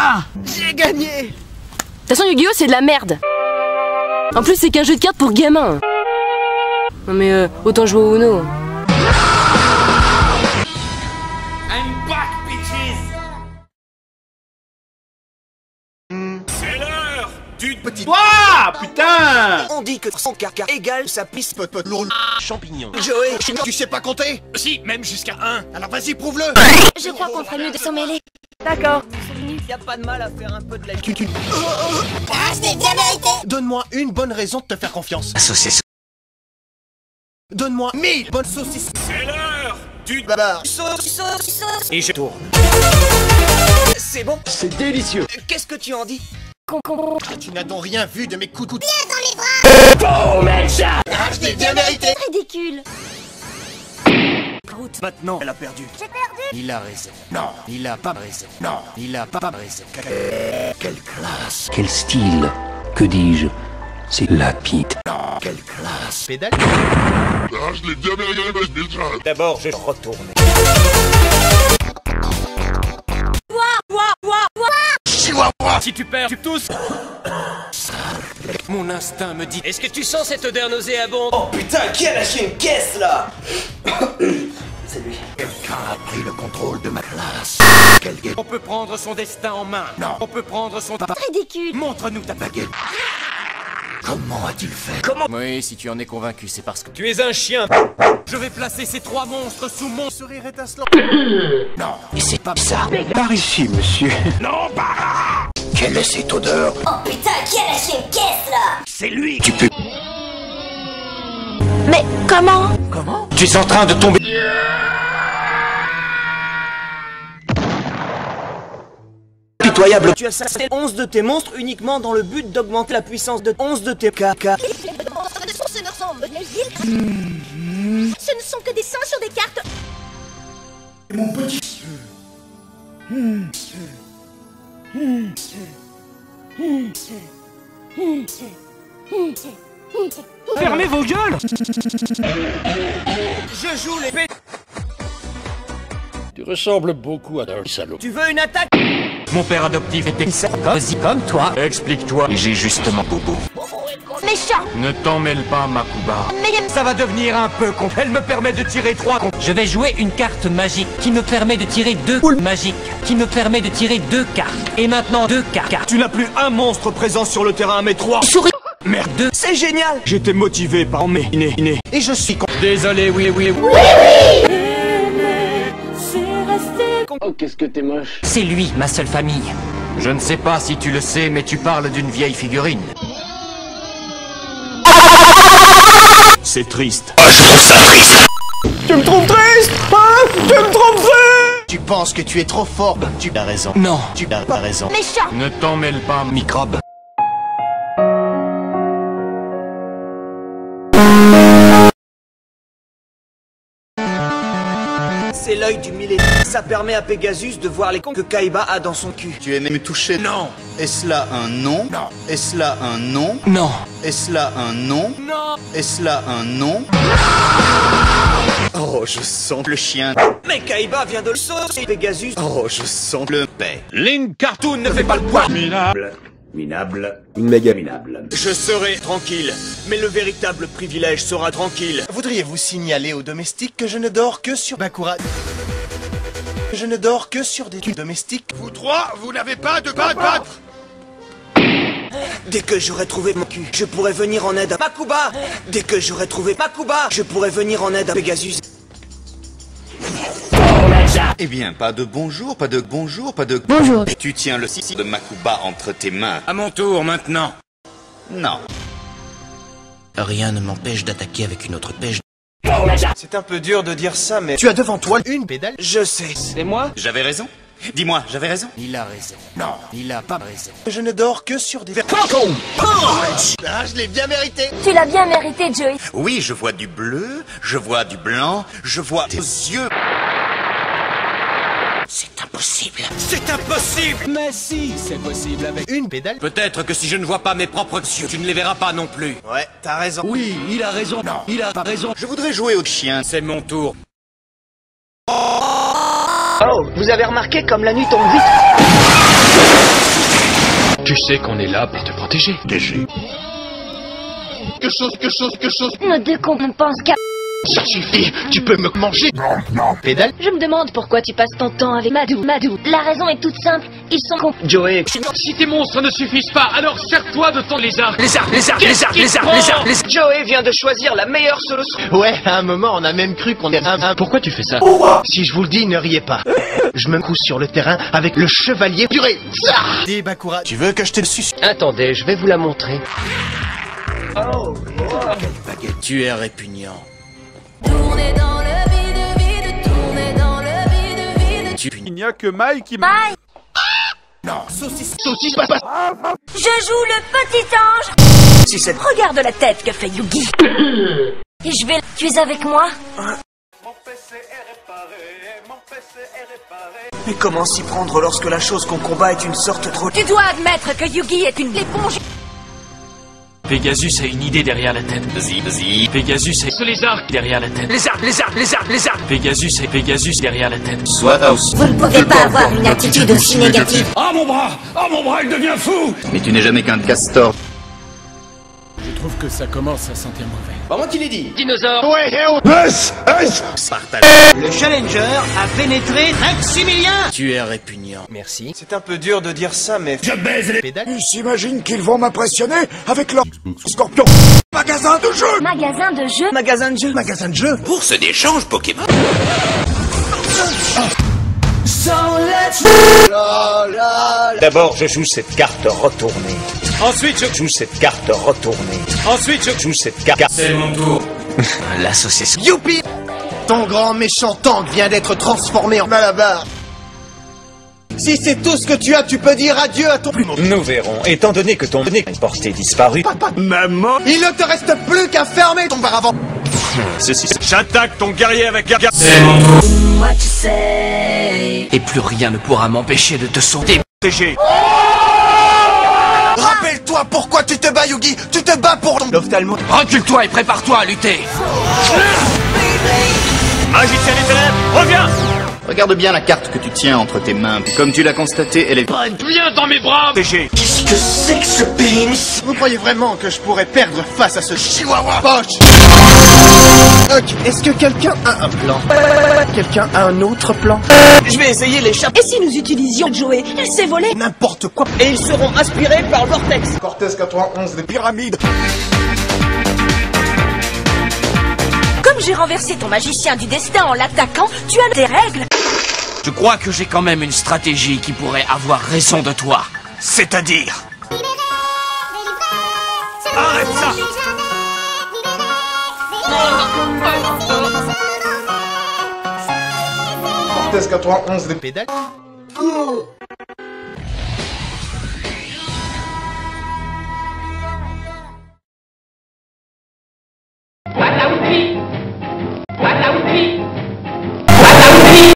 Ah, j'ai gagné. De toute façon, Yu-Gi-Oh, c'est de la merde. En plus, c'est qu'un jeu de cartes pour gamins. Non mais autant jouer au Uno. I'm back, bitches. C'est l'heure du petit... Ouah, putain. On dit que son car égale sa piste pot lourd. Champignon. Joey, Tu sais pas compter? Si, même jusqu'à 1. Alors vas-y, prouve-le. Je crois qu'on ferait mieux de s'en mêler. D'accord. y a pas de mal à faire un peu de la culture. Ah, je l'ai bien mérité. Donne-moi une bonne raison de te faire confiance. Saucisse. Donne-moi 1000 bonnes saucisses. C'est l'heure du... Baba. Sauce. Et je tourne. C'est bon. C'est délicieux. Qu'est-ce que tu en dis? Tu n'as donc rien vu de mes coups de coude. Viens dans mes bras. Oh, Melcha. Ah, je l'ai bien mérité. Ridicule. Maintenant, elle a perdu. J'ai perdu. Il a raison. Non, il a pas raison. Non, il a pas raison. Quelle classe. Quel style? Que dis-je? C'est lapide. Non, quelle classe. Pédale. Ah, je l'ai bien mérité déjà. D'abord, je retourne. Si tu perds, tu tousses. Mon instinct me dit... Est-ce que tu sens cette odeur nauséabonde? Oh putain, qui a lâché une caisse là? C'est lui. Quelqu'un a pris le contrôle de ma classe. Quelqu'un. On peut prendre son destin en main. Non. On peut prendre son... Ridicule. Montre-nous ta baguette. Comment a-t-il fait? Oui, si tu en es convaincu, c'est parce que... Tu es un chien. Je vais placer ces trois monstres sous mon sourire étincelant. Non. Et c'est pas ça. Par ici, monsieur. Non, pas. Quelle est cette odeur? Oh putain, qui a lâché une caisse là? C'est lui. Tu peux... Mais comment? Comment? Tu es en train de tomber... Pitoyable. Tu as assassiné 11 de tes monstres uniquement dans le but d'augmenter la puissance de 11 de tes KK. Les monstres de source ne ressemblent. Ce ne sont que des seins sur des cartes. Mon petit. Fermez vos gueules. Je joue les p... Tu ressembles beaucoup à un salaud. Tu veux une attaque? Mon père adoptif était comme toi. Explique-toi. J'ai justement bobo. Méchant. Ne t'en mêle pas, Makuba. Mais Ça va devenir un peu con. Elle me permet de tirer 3 con. Je vais jouer une carte magique qui me permet de tirer 2 boules magiques, qui me permet de tirer 2 cartes. Et maintenant 2 cartes. Tu n'as plus un monstre présent sur le terrain, mais 3. Souris. Merde. 2. C'est génial. J'étais motivé par mes inné. Et je suis con. Désolé, oui. Oh, qu'est-ce que t'es moche. C'est lui, ma seule famille. Je ne sais pas si tu le sais, mais tu parles d'une vieille figurine. C'est triste. Tu me trouves triste? Hein? Tu me trouves triste? Tu penses que tu es trop fort? Tu as raison. Non. Tu n'as pas raison. méchant. Ne t'en mêle pas, microbe. C'est l'œil du millénaire. Ça permet à Pegasus de voir les cons que Kaiba a dans son cul. Tu aimes me toucher? Non. Est-ce là un nom? Non. Est-ce là un nom? Non. Est-ce là un nom? Non. Est-ce là un nom? Oh, je sens le chien. Mais Kaiba vient de le saucer, Pegasus. Oh, je sens le paix. Link Cartoon ne fait pas le poids. Je serai tranquille, mais le véritable privilège sera tranquille. Voudriez-vous signaler aux domestiques que je ne dors que sur Bakura? Je ne dors que sur des domestiques. Vous trois, vous n'avez pas de battre. Dès que j'aurai trouvé mon cul, je pourrai venir en aide à Makuba. Dès que j'aurai trouvé Makuba, je pourrai venir en aide à Pegasus. Eh bien, pas de bonjour, pas de bonjour, pas de... Bonjour. Tu tiens le scie de Makuba entre tes mains. À mon tour maintenant. Non. Rien ne m'empêche d'attaquer avec une autre pêche. C'est un peu dur de dire ça, mais... Tu as devant toi une pédale? Je sais. C'est moi? J'avais raison? Dis-moi, j'avais raison? Il a raison. Non, il a pas raison. Je ne dors que sur des... Ah, je l'ai bien mérité. Tu l'as bien mérité, Joey. Oui, je vois du bleu, je vois du blanc, je vois tes yeux. C'est impossible. C'est impossible. Mais si, c'est possible avec... Une pédale? Peut-être que si je ne vois pas mes propres yeux, tu ne les verras pas non plus. Ouais, t'as raison. Oui, il a raison. Non. Il a pas raison. Je voudrais jouer au chien. C'est mon tour. Oh, vous avez remarqué comme la nuit tombe vite? Tu sais qu'on est là pour te protéger. DG. Quelque chose. Nos deux cons ne pensent qu'à... Ça suffit, tu peux me manger. Non. Pédale. Je me demande pourquoi tu passes ton temps avec Madou. La raison est toute simple, ils sont cons. Joey, Si tes monstres ne suffisent pas, alors sers-toi de ton lézard. Lézard. Joey vient de choisir la meilleure solution. Ouais, à un moment, on a même cru qu'on est un... Pourquoi tu fais ça? Si je vous le dis, ne riez pas. Je me couche sur le terrain avec le chevalier purée. Dis, Bakura, tu veux que je te le suce? Attendez, je vais vous la montrer. Tu es répugnant. Tournez dans le vide, tournez dans le vide. Il n'y a que Mike qui... Saucisse, Je joue le petit ange. Si c'est... Regarde la tête que fait Yugi. Et je vais... Tu es avec moi? Mais comment s'y prendre lorsque la chose qu'on combat est une sorte trop... Tu dois admettre que Yugi est une éponge. Pégasus a une idée derrière la tête. Vas-y. Pégasus a ce lézard derrière la tête. Lézard. Pégasus derrière la tête. Soit house. Vous ne pouvez pas avoir une attitude aussi négative. Ah mon bras, il devient fou. Mais tu n'es jamais qu'un castor. Je trouve que ça commence à sentir mauvais. Pas moi qui l'ai dit. Dinosaure. Le Challenger a pénétré Maximilien. Tu es répugnant. Merci. C'est un peu dur de dire ça, mais... Je baise les... Pédale. Ils s'imaginent qu'ils vont m'impressionner avec leur scorpion. Magasin de jeux. Magasin de jeux. Magasin de jeux. Magasin de jeux. Bourse d'échange Pokémon. D'abord, je joue cette carte retournée. Ensuite, Je joue cette carte retournée. Je joue cette carte... C'est mon tour. L'association. Youpi! Ton grand méchant tank vient d'être transformé en Malabar. Si c'est tout ce que tu as, tu peux dire adieu à ton plumeau. Nous verrons. Étant donné que ton nez est porté disparu... Papa, maman, il ne te reste plus qu'à fermer ton paravent. Ceci... J'attaque ton guerrier avec... C'est mon tour. Moi tu sais. Et plus rien ne pourra m'empêcher de te sauter. DG. Rappelle-toi pourquoi tu te bats, Yugi. Tu te bats pour ton... L'ophtalmo. Recule-toi et prépare-toi à lutter. Magicien des ténèbres, reviens. Regarde bien la carte que tu tiens entre tes mains. Comme tu l'as constaté, elle est... Viens dans mes bras. DG. Qu'est-ce que c'est que ce pénis? Vous croyez vraiment que je pourrais perdre face à ce chihuahua poche? Ok, est-ce que quelqu'un a un plan? Quelqu'un a un autre plan? Je vais essayer les chats. Et si nous utilisions Joey? Il s'est volé. N'importe quoi. Et ils seront aspirés par le vortex. Cortez 91 des pyramides. Comme j'ai renversé ton magicien du destin en l'attaquant, tu as tes règles. Je crois que j'ai quand même une stratégie qui pourrait avoir raison de toi. C'est-à-dire... Arrête ça. Cortez 91 des pédales. Boîte à outils.